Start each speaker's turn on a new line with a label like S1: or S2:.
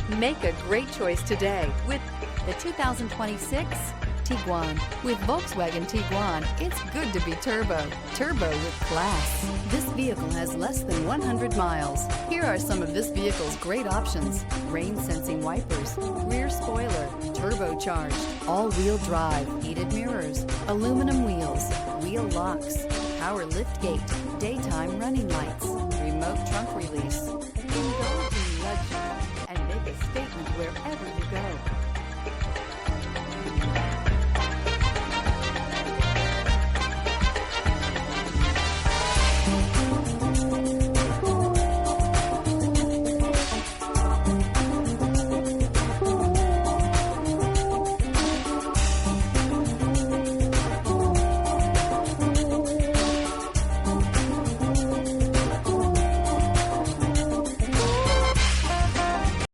S1: Make a great choice today with the 2026 Tiguan. With Volkswagen Tiguan, it's good to be turbo. Turbo with class. This vehicle has less than 100 miles. Here are some of this vehicle's great options: rain sensing wipers, rear spoiler, turbocharged, all-wheel drive, heated mirrors, aluminum wheels, wheel locks, power liftgate, daytime running lights, remote trunk release. Indulge in luxury and make a statement wherever you go.